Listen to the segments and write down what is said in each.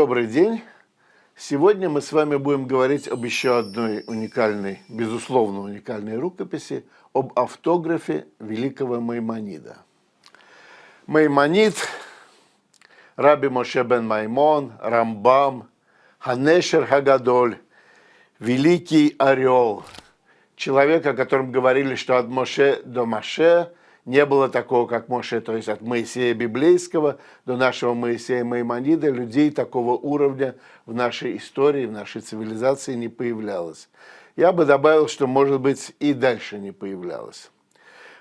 Добрый день! Сегодня мы с вами будем говорить об еще одной уникальной, безусловно уникальной рукописи, об автографе великого Маймонида. Маймонид, Раби Моше бен Маймон, Рамбам, Ханешер Хагадоль, великий орел, человек, о котором говорили, что от Моше до Моше не было такого, как Моше, то есть от Моисея библейского до нашего Моисея Маймонида, людей такого уровня в нашей истории, в нашей цивилизации не появлялось. Я бы добавил, что, может быть, и дальше не появлялось.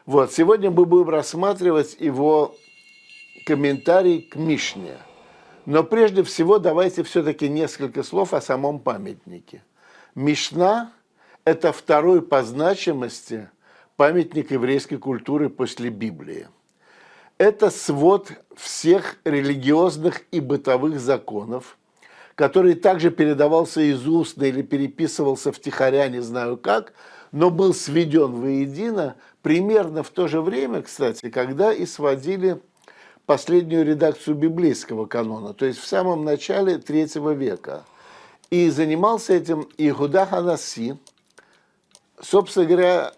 Вот, сегодня мы будем рассматривать его комментарий к Мишне. Но прежде всего давайте все-таки несколько слов о самом памятнике. Мишна – это второй по значимости памятник еврейской культуры после Библии. Это свод всех религиозных и бытовых законов, который также передавался из устно или переписывался втихаря, не знаю как, но был сведен воедино примерно в то же время, кстати, когда и сводили последнюю редакцию библейского канона, то есть в самом начале III века. И занимался этим Иуда ха-Наси, собственно говоря,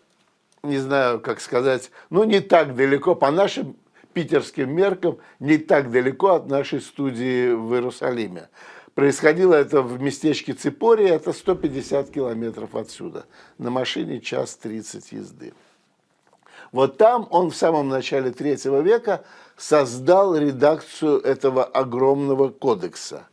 не знаю, как сказать, не так далеко, по нашим питерским меркам, не так далеко от нашей студии в Иерусалиме. Происходило это в местечке Ципория, это 150 километров отсюда. На машине 1:30 езды. Вот там он в самом начале III века создал редакцию этого огромного кодекса.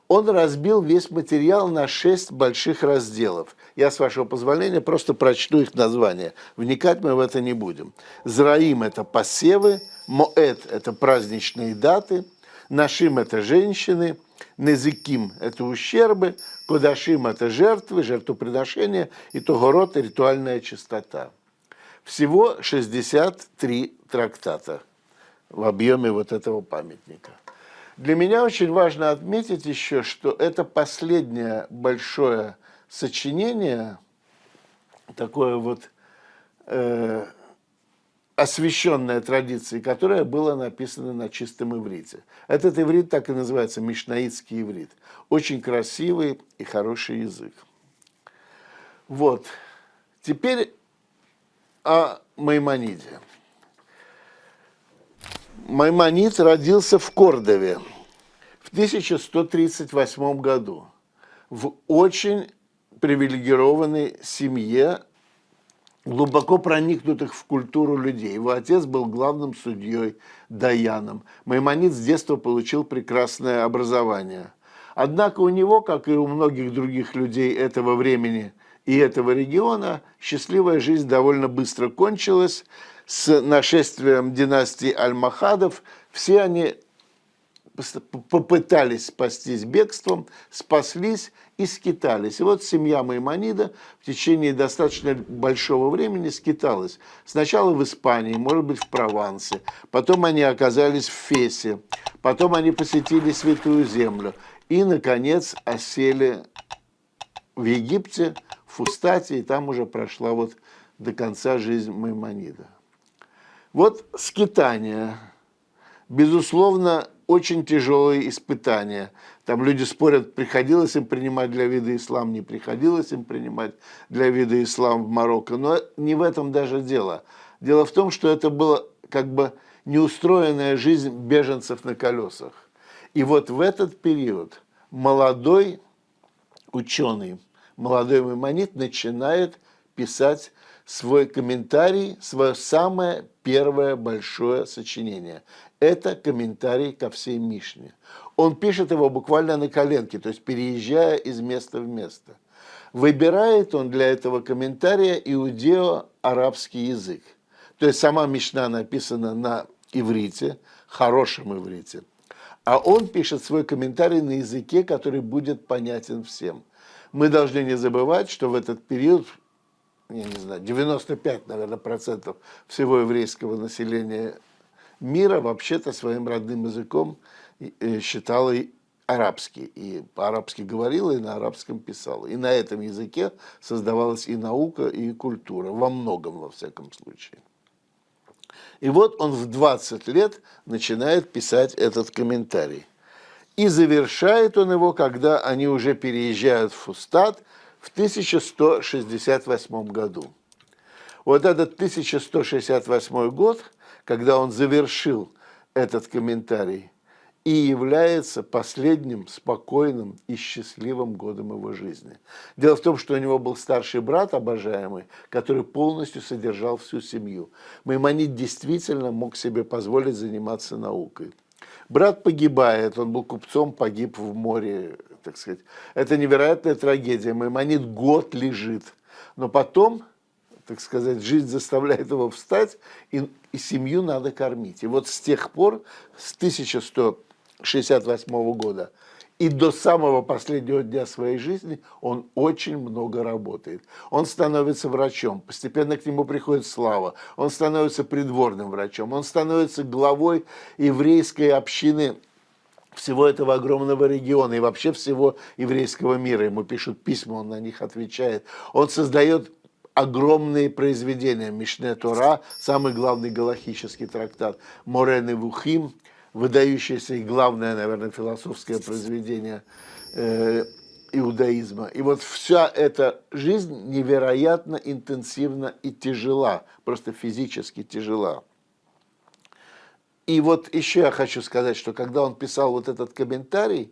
Он разбил весь материал на 6 больших разделов. Я, с вашего позволения, просто прочту их названия. Вникать мы в это не будем. Зраим – это посевы, Моэд – это праздничные даты, Нашим – это женщины, Незиким – это ущербы, Кодашим – это жертвы, жертвоприношения, и Тогорот – ритуальная чистота. Всего 63 трактата в объеме вот этого памятника. Для меня очень важно отметить еще, что это последнее большое сочинение, такое вот освященное традицией, которое было написано на чистом иврите. Этот иврит так и называется, мишнаитский иврит. Очень красивый и хороший язык. Вот. Теперь о Маймониде. Маймонид родился в Кордове в 1138 году в очень привилегированной семье, глубоко проникнутых в культуру людей. Его отец был главным судьей, даяном. Маймонид с детства получил прекрасное образование. Однако у него, как и у многих других людей этого времени и этого региона, счастливая жизнь довольно быстро кончилась. С нашествием династии Альмахадов все они попытались спастись бегством, спаслись и скитались. И вот семья Маймонида в течение достаточно большого времени скиталась. Сначала в Испании, может быть, в Провансе, потом они оказались в Фесе, потом они посетили Святую Землю и, наконец, осели в Египте, в Фустате, и там уже прошла вот до конца жизнь Маймонида. Вот скитания, безусловно, очень тяжелые испытания. Там люди спорят, приходилось им принимать для вида ислам, не приходилось им принимать для вида ислам в Марокко. Но не в этом даже дело. Дело в том, что это была как бы неустроенная жизнь беженцев на колесах. И вот в этот период молодой ученый, молодой Маймонид начинает писать свой комментарий, свое самое первое большое сочинение. Это комментарий ко всей Мишне. Он пишет его буквально на коленке, то есть переезжая из места в место. Выбирает он для этого комментария иудео-арабский язык. То есть сама Мишна написана на иврите, хорошем иврите. А он пишет свой комментарий на языке, который будет понятен всем. Мы должны не забывать, что в этот период, я не знаю, 95, наверное, процентов всего еврейского населения мира вообще-то своим родным языком считало арабский. И по-арабски говорила, и на арабском писала. И на этом языке создавалась и наука, и культура. Во многом, во всяком случае. И вот он в 20 лет начинает писать этот комментарий. И завершает он его, когда они уже переезжают в Фустат в 1168 году. Вот этот 1168 год, когда он завершил этот комментарий, и является последним спокойным и счастливым годом его жизни. Дело в том, что у него был старший брат, обожаемый, который полностью содержал всю семью. Маймонид действительно мог себе позволить заниматься наукой. Брат погибает, он был купцом, погиб в море, так сказать. Это невероятная трагедия. Маймонид год лежит, но потом, так сказать, жизнь заставляет его встать, и семью надо кормить. И вот с тех пор, с 1168 года и до самого последнего дня своей жизни он очень много работает. Он становится врачом, постепенно к нему приходит слава, он становится придворным врачом, он становится главой еврейской общины всего этого огромного региона и вообще всего еврейского мира. Ему пишут письма, он на них отвечает. Он создает огромные произведения. Мишне Тора, самый главный галахический трактат, Море Невухим, выдающееся и главное, наверное, философское произведение иудаизма. И вот вся эта жизнь невероятно интенсивна и тяжела, просто физически тяжела. И вот еще я хочу сказать, что когда он писал вот этот комментарий,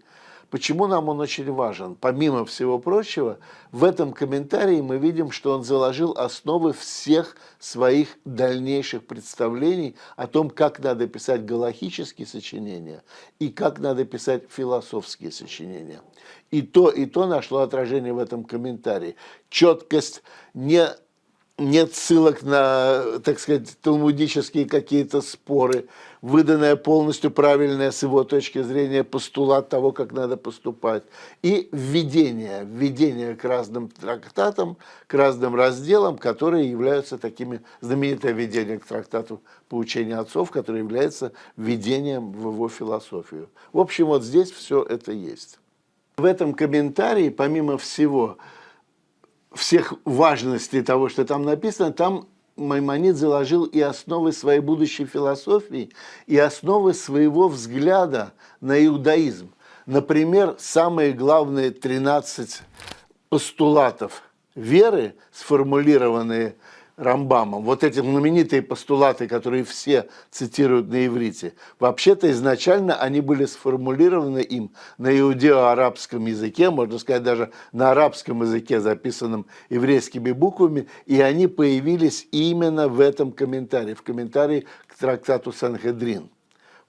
почему нам он очень важен? Помимо всего прочего, в этом комментарии мы видим, что он заложил основы всех своих дальнейших представлений о том, как надо писать галахические сочинения и как надо писать философские сочинения. И то нашло отражение в этом комментарии. Четкость, нет ссылок на, так сказать, талмудические какие-то споры, выданная полностью правильная с его точки зрения постулат того, как надо поступать, и введение к разным трактатам, к разным разделам, которые являются такими, знаменитое введение к трактату поучения отцов, которое является введением в его философию. В общем, вот здесь все это есть. В этом комментарии, помимо всех важностей того, что там написано, там Маймонид заложил и основы своей будущей философии, и основы своего взгляда на иудаизм. Например, самые главные 13 постулатов веры, сформулированные Рамбамом, вот эти знаменитые постулаты, которые все цитируют на иврите, вообще-то изначально они были сформулированы им на иудео-арабском языке, можно сказать, даже на арабском языке, записанном еврейскими буквами, и они появились именно в этом комментарии, в комментарии к трактату Сангедрин.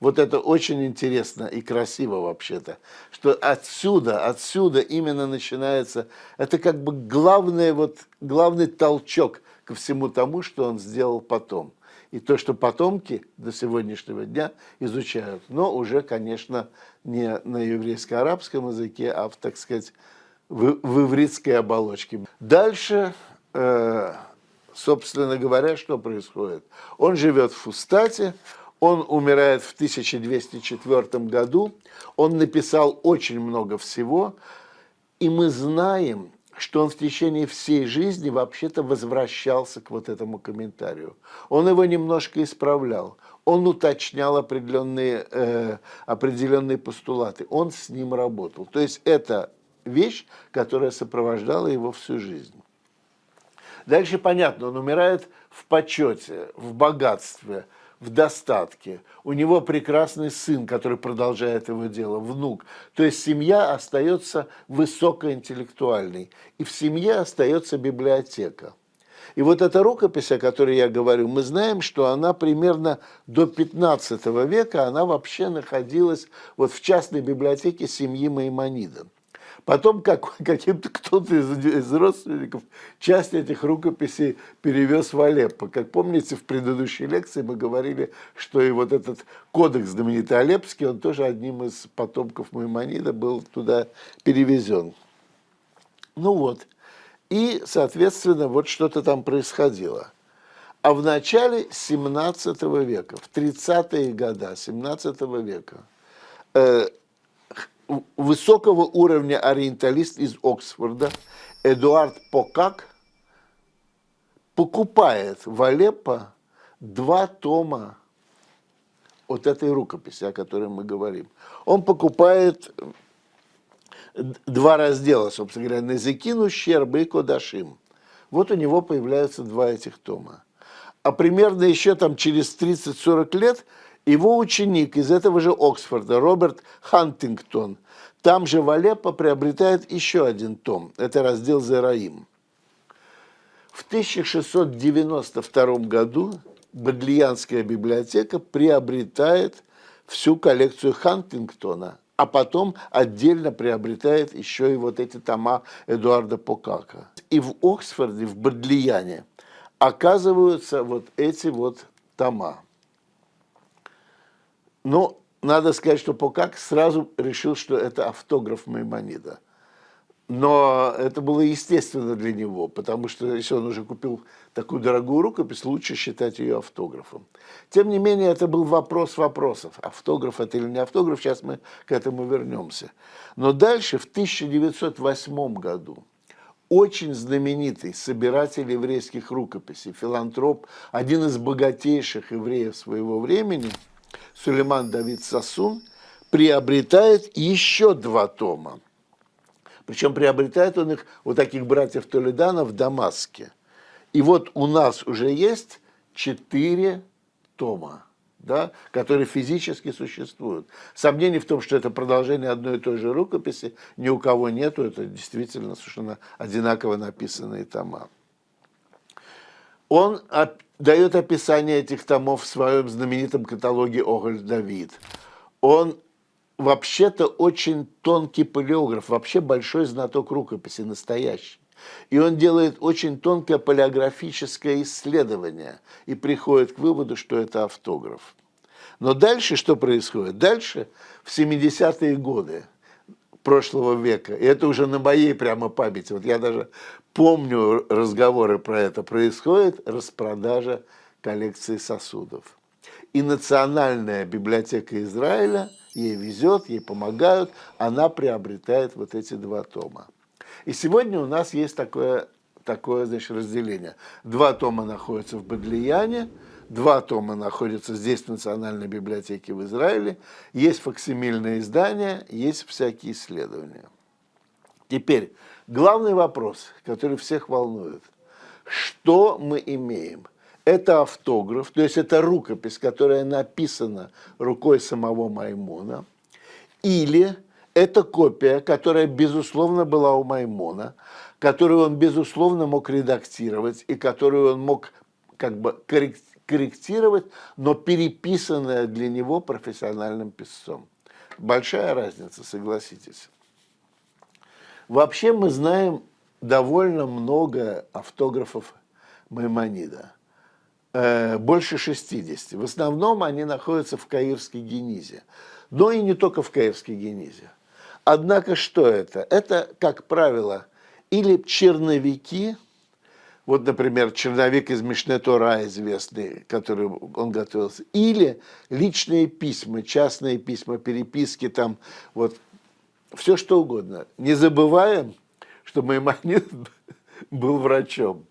Вот это очень интересно и красиво вообще-то, что отсюда именно начинается, это как бы главный толчок к всему тому, что он сделал потом. И то, что потомки до сегодняшнего дня изучают, но уже, конечно, не на еврейско-арабском языке, а, так сказать, в ивритской оболочке. Дальше, собственно говоря, что происходит? Он живет в Фустате, он умирает в 1204 году, он написал очень много всего, и мы знаем, что он в течение всей жизни вообще-то возвращался к вот этому комментарию. Он его немножко исправлял, он уточнял определенные постулаты, он с ним работал. То есть это вещь, которая сопровождала его всю жизнь. Дальше понятно, он умирает в почете, в богатстве, в достатке. У него прекрасный сын, который продолжает его дело, внук. То есть семья остается высокоинтеллектуальной. И в семье остается библиотека. И вот эта рукопись, о которой я говорю, мы знаем, что она примерно до 15 века, она вообще находилась вот в частной библиотеке семьи Маймонида. Потом кто-то из родственников часть этих рукописей перевез в Алеппо. Как помните, в предыдущей лекции мы говорили, что и вот этот кодекс знаменитый Алеппский, он тоже одним из потомков Маймонида был туда перевезен. Ну вот. И, соответственно, вот что-то там происходило. А в начале 17 века, в 30-е годы 17 века, высокого уровня ориенталист из Оксфорда Эдуард Покак покупает в Алеппо 2 тома от этой рукописи, о которой мы говорим. Он покупает два раздела, собственно говоря, Незекин, ущербы и Кодашим. Вот у него появляются два этих тома. А примерно еще там через 30-40 лет его ученик из этого же Оксфорда, Роберт Хантингтон, там же в Алеппо приобретает еще один том. Это раздел Зераим. В 1692 году Бодлиянская библиотека приобретает всю коллекцию Хантингтона, а потом отдельно приобретает еще и вот эти тома Эдуарда Покака. И в Оксфорде, в Бодлияне, оказываются вот эти вот тома. Но надо сказать, что Покак сразу решил, что это автограф Маймонида. Но это было естественно для него, потому что если он уже купил такую дорогую рукопись, лучше считать ее автографом. Тем не менее, это был вопрос вопросов. Автограф это или не автограф, сейчас мы к этому вернемся. Но дальше, в 1908 году, очень знаменитый собиратель еврейских рукописей, филантроп, один из богатейших евреев своего времени, Сулейман Давид Сасун, приобретает еще два тома. Причем приобретает он их у таких братьев Толедано в Дамаске. И вот у нас уже есть 4 тома, да, которые физически существуют. Сомнений в том, что это продолжение одной и той же рукописи, ни у кого нету. Это действительно совершенно одинаково написанные тома. Он дает описание этих томов в своем знаменитом каталоге Оголь Давид. Он вообще-то очень тонкий палеограф, вообще большой знаток рукописи, настоящий. И он делает очень тонкое палеографическое исследование и приходит к выводу, что это автограф. Но дальше что происходит? Дальше, в 70-е годы прошлого века, и это уже на моей прямо памяти, вот я даже помню разговоры про это, происходит распродажа коллекции сосудов. И Национальная библиотека Израиля ей везет, ей помогают, она приобретает вот эти два тома. И сегодня у нас есть такое значит, разделение. 2 тома находятся в Бодлияне, 2 тома находятся здесь, в Национальной библиотеке в Израиле, есть факсимильные издания, есть всякие исследования. Теперь, главный вопрос, который всех волнует. Что мы имеем? Это автограф, то есть это рукопись, которая написана рукой самого Маймона, или это копия, которая, безусловно, была у Маймона, которую он, безусловно, мог редактировать и которую он мог как бы корректировать, но переписанная для него профессиональным писцом. Большая разница, согласитесь. Вообще мы знаем довольно много автографов Маймонида. Больше 60. В основном они находятся в Каирской Генизе. Но и не только в Каирской Генизе. Однако что это? Это, как правило, или черновики, вот, например, черновик из Мишне Тора известный, который он готовился, или личные письма, частные письма, переписки, там, вот, все что угодно. Не забываем, что Маймонид был врачом.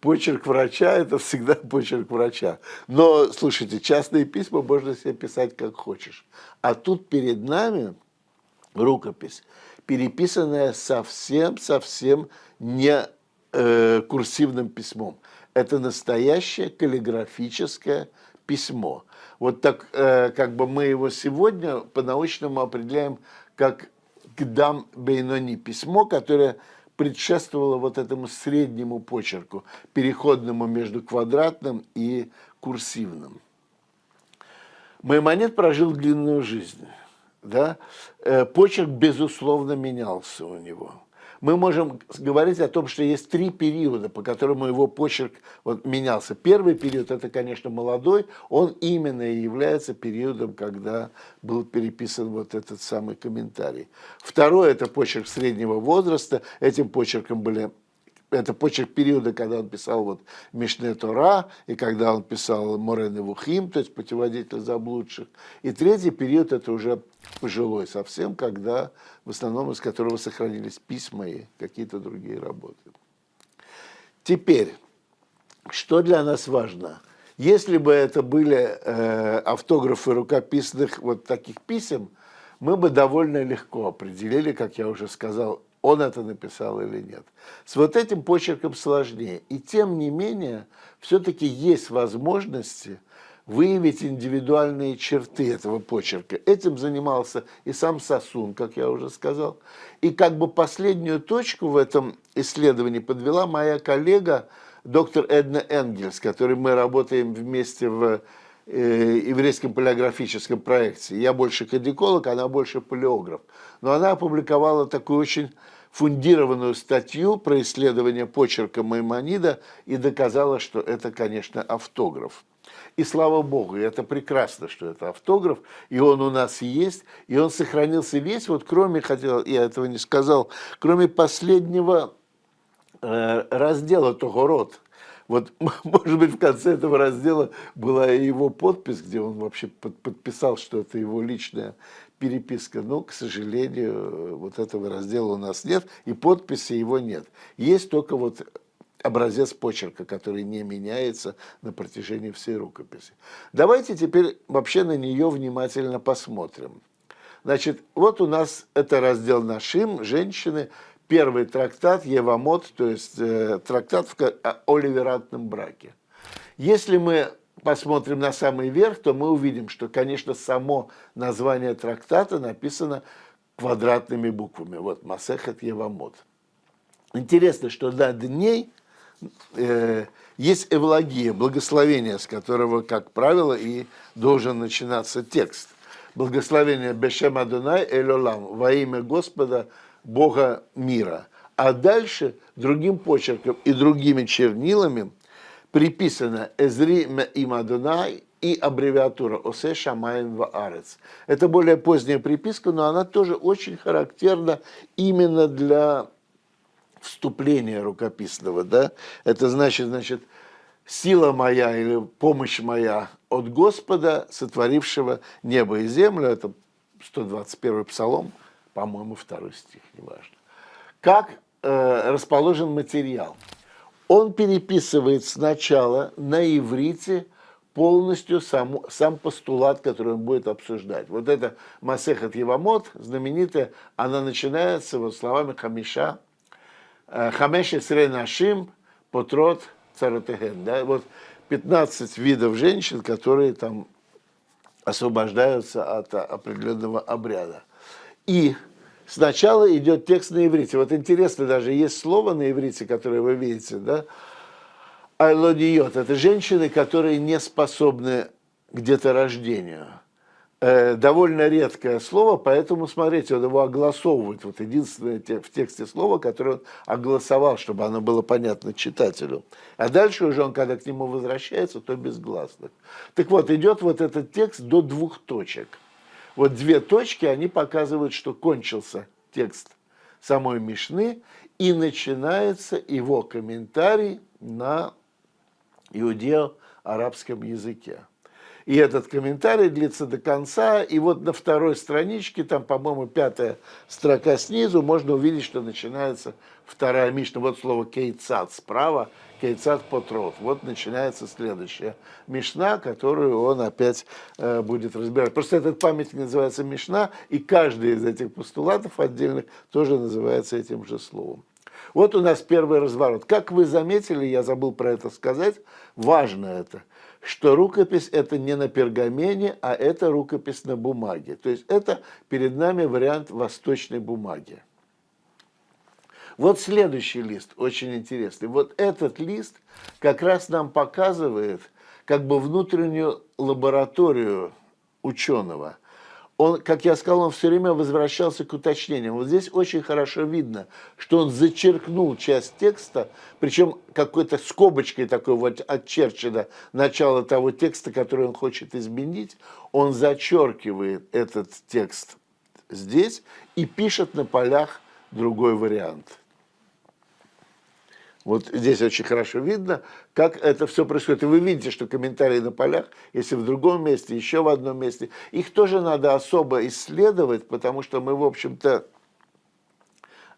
Почерк врача – это всегда почерк врача. Но, слушайте, частные письма можно себе писать как хочешь. А тут перед нами рукопись, переписанная совсем не курсивным письмом. Это настоящее каллиграфическое письмо. Вот так, как бы мы его сегодня по-научному определяем как Кдам Бейнони, письмо, которое предшествовало вот этому среднему почерку, переходному между квадратным и курсивным. Маймонид прожил длинную жизнь. Да? Почерк, безусловно, менялся у него. Мы можем говорить о том, что есть 3 периода, по которым его почерк вот менялся. Первый период – это, конечно, молодой, он именно и является периодом, когда был переписан вот этот самый комментарий. Второй – это почерк среднего возраста, этим почерком были… Это почерк периода, когда он писал вот Мишне Тора, и когда он писал Море Невухим, то есть путеводитель заблудших. И третий период – это уже пожилой совсем, когда в основном из которого сохранились письма и какие-то другие работы. Теперь, что для нас важно? Если бы это были автографы рукописных вот таких писем, мы бы довольно легко определили, как я уже сказал, он это написал или нет. С вот этим почерком сложнее. И тем не менее, все-таки есть возможности выявить индивидуальные черты этого почерка. Этим занимался и сам Сосун, как я уже сказал. И как бы последнюю точку в этом исследовании подвела моя коллега доктор Эдна Энгель, с которой мы работаем вместе в еврейском палеографическом проекте. Я больше кадиколог, она больше палеограф. Но она опубликовала такую очень фундированную статью про исследование почерка Маймонида и доказала, что это, конечно, автограф. И слава богу, и это прекрасно, что это автограф, и он у нас есть, и он сохранился весь, вот кроме, хотел, я этого не сказал, кроме последнего раздела Тогород. Вот, может быть, в конце этого раздела была и его подпись, где он вообще подписал, что это его личная переписка. Но, к сожалению, вот этого раздела у нас нет, и подписи его нет. Есть только вот образец почерка, который не меняется на протяжении всей рукописи. Давайте теперь вообще на нее внимательно посмотрим. Значит, вот у нас это раздел Нашим, женщины, первый трактат Евамот, то есть трактат о ливератном браке. Если мы посмотрим на самый верх, то мы увидим, что, конечно, само название трактата написано квадратными буквами. Вот Масехет Евамот. Интересно, что над ней есть эвлогия, благословение, с которого, как правило, и должен начинаться текст. Благословение Бешем Адонай Эль-Олам, во имя Господа, Бога мира. А дальше другим почерком и другими чернилами приписано Эзри Меим Адонай и аббревиатура Осе Шамаем Ваарец. Это более поздняя приписка, но она тоже очень характерна именно для вступления рукописного. Да? Это значит, сила моя или помощь моя от Господа, сотворившего небо и землю. Это 121-й псалом, по-моему, 2 стих, неважно. Как расположен материал? Он переписывает сначала на иврите полностью сам постулат, который он будет обсуждать. Вот это Масехет Евамот, знаменитая, она начинается вот словами Хамиша, Хамеш Исрей Нашим, Потрот Царатеген. Да? Вот 15 видов женщин, которые там освобождаются от определенного обряда. И сначала идет текст на иврите. Вот интересно, даже есть слово на иврите, которое вы видите, да? Айлодиот. Это женщины, которые не способны к деторождению. Довольно редкое слово, поэтому, смотрите, он его огласовывает. Вот единственное в тексте слово, которое он огласовал, чтобы оно было понятно читателю. А дальше уже он, когда к нему возвращается, то без гласных. Так вот, идет вот этот текст до 2 точек. Вот 2 точки, они показывают, что кончился текст самой Мишны, и начинается его комментарий на иудео-арабском языке. И этот комментарий длится до конца, и вот на 2 страничке, там, по-моему, 5-я строка снизу, можно увидеть, что начинается 2-я Мишна. Вот слово «кейцат» справа, «кейцат потрот». Вот начинается следующая Мишна, которую он опять будет разбирать. Просто этот памятник называется Мишна, и каждый из этих постулатов отдельных тоже называется этим же словом. Вот у нас первый разворот. Как вы заметили, я забыл про это сказать, важно это, что рукопись это не на пергамене, а это рукопись на бумаге. То есть это перед нами вариант восточной бумаги. Вот следующий лист, очень интересный. Вот этот лист как раз нам показывает как бы внутреннюю лабораторию ученого. Он, как я сказал, он все время возвращался к уточнениям. Вот здесь очень хорошо видно, что он зачеркнул часть текста, причем какой-то скобочкой такой вот отчерчено начало того текста, который он хочет изменить. Он зачеркивает этот текст здесь и пишет на полях другой вариант. Вот здесь очень хорошо видно, как это все происходит. И вы видите, что комментарии на полях, если в другом месте, еще в одном месте, их тоже надо особо исследовать, потому что мы, в общем-то,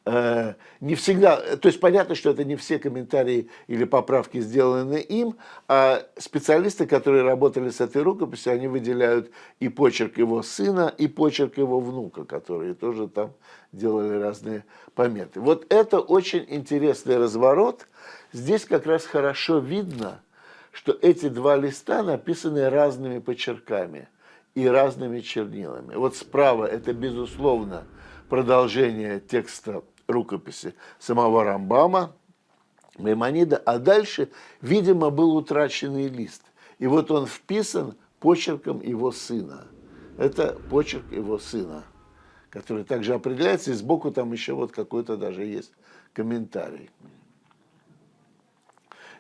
Не всегда, то есть понятно, что это не все комментарии или поправки сделаны им, а специалисты, которые работали с этой рукописью, они выделяют и почерк его сына, и почерк его внука, которые тоже там делали разные пометы. Вот это очень интересный разворот. Здесь как раз хорошо видно, что эти два листа написаны разными почерками и разными чернилами. Вот справа это, безусловно, продолжение текста рукописи самого Рамбама, Маймонида, а дальше, видимо, был утраченный лист. И вот он вписан почерком его сына. Это почерк его сына, который также определяется, и сбоку там еще вот какой-то даже есть комментарий.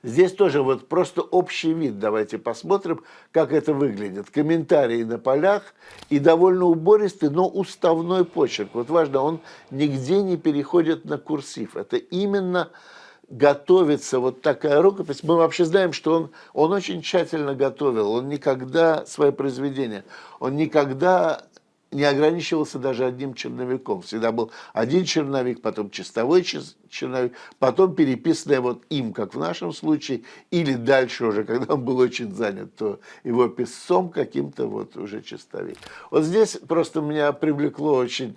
Здесь тоже вот просто общий вид. Давайте посмотрим, как это выглядит. Комментарии на полях и довольно убористый, но уставной почерк. Вот важно, он нигде не переходит на курсив. Это именно готовится вот такая рукопись. Мы вообще знаем, что он очень тщательно готовил. Он никогда свои произведения, он никогда не ограничивался даже одним черновиком. Всегда был один черновик, потом чистовой черновик, потом переписанный вот им, как в нашем случае, или дальше уже, когда он был очень занят, то его писцом каким-то вот уже чистовик. Вот здесь просто меня привлекло очень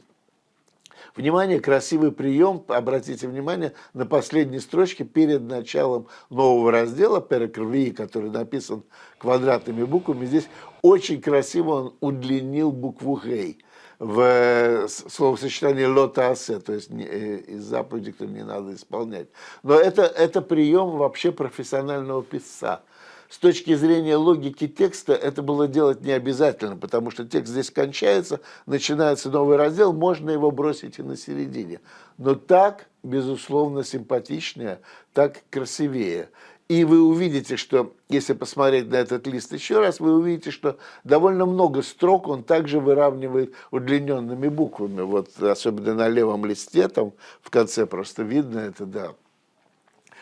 внимание, красивый прием. Обратите внимание на последней строчке перед началом нового раздела, перек рви, который написан квадратными буквами. Здесь очень красиво он удлинил букву «гей» в словосочетании «лотаасе», то есть из заповеди, которую не надо исполнять. Но это прием вообще профессионального писца. С точки зрения логики текста это было делать не обязательно, потому что текст здесь кончается, начинается новый раздел, можно его бросить и на середине. Но так, безусловно, симпатичнее, так красивее. И вы увидите, что, если посмотреть на этот лист еще раз, вы увидите, что довольно много строк он также выравнивает удлиненными буквами. Вот особенно на левом листе, там в конце просто видно это, да.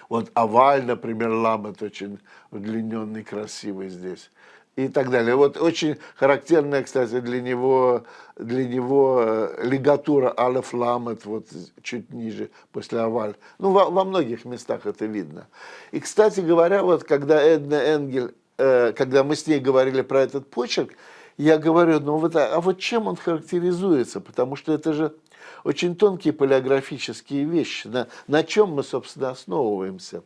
Вот оваль, например, ламет очень удлиненный, красивый здесь. И так далее. Вот очень характерная, кстати, для него лигатура алеф ламет, вот чуть ниже, после оваль. Ну, во многих местах это видно. И, кстати говоря, вот когда Эдна Энгель, когда мы с ней говорили про этот почерк, я говорю, ну вот, а вот чем он характеризуется? Потому что это же очень тонкие палеографические вещи. На чем мы, собственно, основываемся?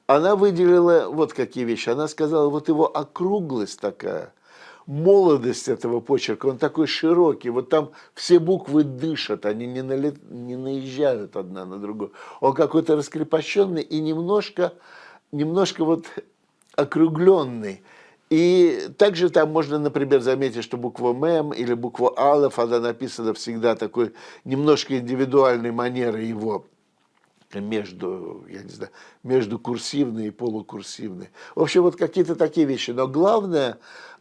Она выделила вот какие вещи. Она сказала, вот его округлость такая, молодость этого почерка, он такой широкий, вот там все буквы дышат, они не наезжают одна на другую. Он какой-то раскрепощенный и немножко вот округленный. И также там можно, например, заметить, что буква «мем» или буква «алеф», она написана всегда такой немножко индивидуальной манерой его, между курсивной и полукурсивной. В общем, вот какие-то такие вещи. Но главное,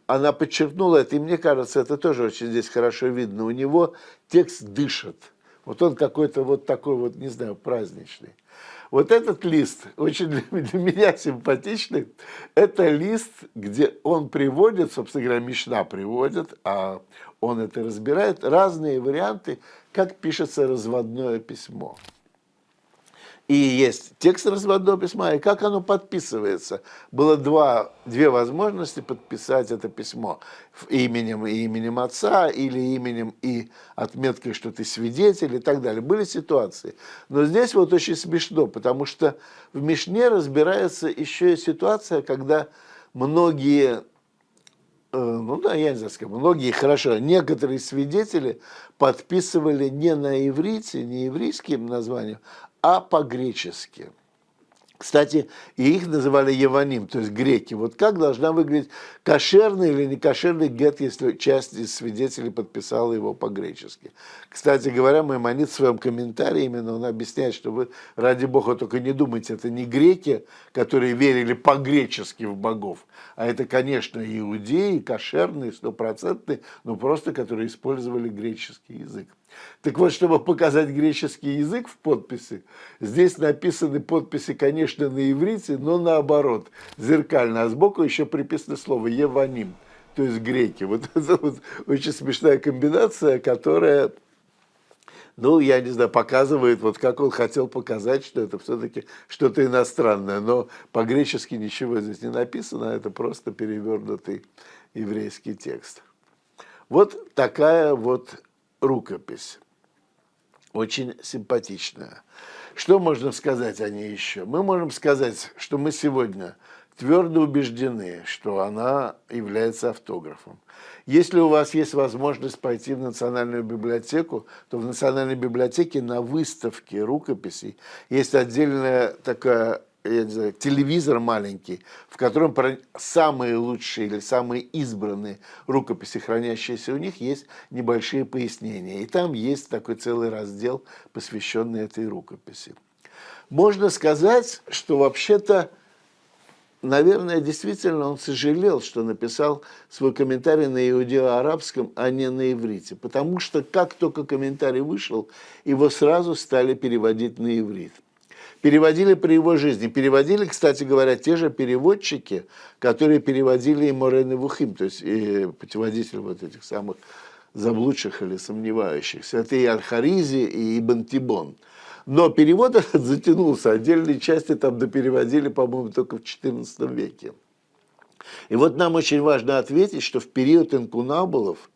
она подчеркнула это, и мне кажется, это тоже очень здесь хорошо видно. У него текст дышит. Вот он какой-то вот такой вот, не знаю, праздничный. Вот этот лист, очень для меня симпатичный, это лист, где он приводит, собственно говоря, Мишна приводит, а он это разбирает, разные варианты, как пишется разводное письмо. И есть текст разводного письма, и как оно подписывается. Было две возможности подписать это письмо. Именем отца, или именем и отметкой, что ты свидетель, и так далее. Были ситуации. Но здесь вот очень смешно, потому что в Мишне разбирается еще и ситуация, когда многие, ну да, я не знаю, многие, хорошо, некоторые свидетели подписывали не на иврите, не еврейским названием, а по-гречески. Кстати, и их называли Еваним, то есть греки. Вот как должна выглядеть кошерный или некошерный гет, если часть из свидетелей подписала его по-гречески. Кстати говоря, Маймонид в своем комментарии именно он объясняет, что вы, ради бога, только не думайте, это не греки, которые верили по-гречески в богов, а это, конечно, иудеи, кошерные, стопроцентные, но просто которые использовали греческий язык. Так вот, чтобы показать греческий язык в подписи, здесь написаны подписи, конечно, на иврите, но наоборот, зеркально, а сбоку еще приписано слово «еваним», то есть греки. Вот это вот очень смешная комбинация, которая Ну, я не знаю, показывает, вот как он хотел показать, что это все-таки что-то иностранное, но по-гречески ничего здесь не написано, это просто перевернутый еврейский текст. Вот такая вот рукопись, очень симпатичная. Что можно сказать о ней еще? Мы можем сказать, что мы сегодня твердо убеждены, что она является автографом. Если у вас есть возможность пойти в Национальную библиотеку, то в Национальной библиотеке на выставке рукописей есть отдельная такая, я не знаю, телевизор маленький, в котором самые лучшие или самые избранные рукописи, хранящиеся у них, есть небольшие пояснения. И там есть такой целый раздел, посвященный этой рукописи. Можно сказать, что вообще-то, наверное, действительно он сожалел, что написал свой комментарий на иудео-арабском, а не на иврите. Потому что как только комментарий вышел, его сразу стали переводить на иврит. Переводили при его жизни. Переводили, кстати говоря, те же переводчики, которые переводили и Море Невухим, то есть и путеводитель вот этих самых заблудших или сомневающихся. Это и Аль-Харизи, и Ибн Тибон. Но перевод этот затянулся, отдельные части там допереводили, по-моему, только в XIV веке. И вот нам очень важно ответить, что в период инкунабулов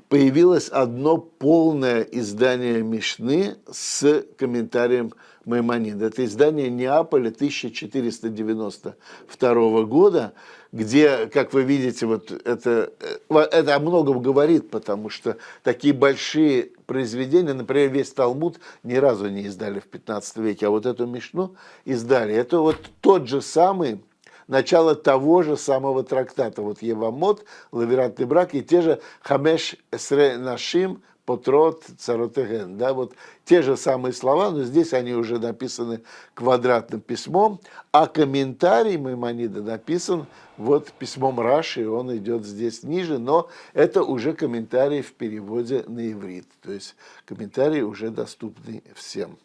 появилось одно полное издание Мишны с комментарием Маймонида. Это издание Неаполя 1492 года, где, как вы видите, вот это о многом говорит, потому что такие большие произведения, например, весь Талмуд ни разу не издали в 15 веке, а вот эту Мишну издали. Это вот тот же самый, начало того же самого трактата. Вот Евамот, лаверантный брак и те же Хамеш Эсре Нашим, Потрот, Царотеген. Да, вот те же самые слова, но здесь они уже написаны квадратным письмом, а комментарий Маймонида написан вот письмом Раши, он идет здесь ниже, но это уже комментарий в переводе на иврит, то есть комментарий уже доступный всем.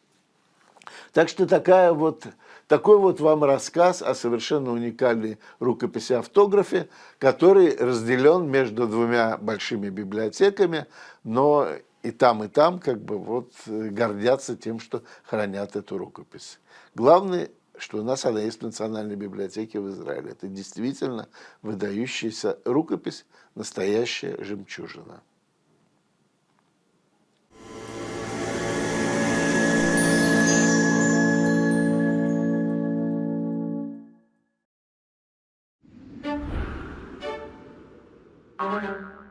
Так что такой вот вам рассказ о совершенно уникальной рукописи-автографе, который разделен между двумя большими библиотеками, но и там как бы вот гордятся тем, что хранят эту рукопись. Главное, что у нас она есть в Национальной библиотеке в Израиле. Это действительно выдающаяся рукопись, настоящая жемчужина. Thank you.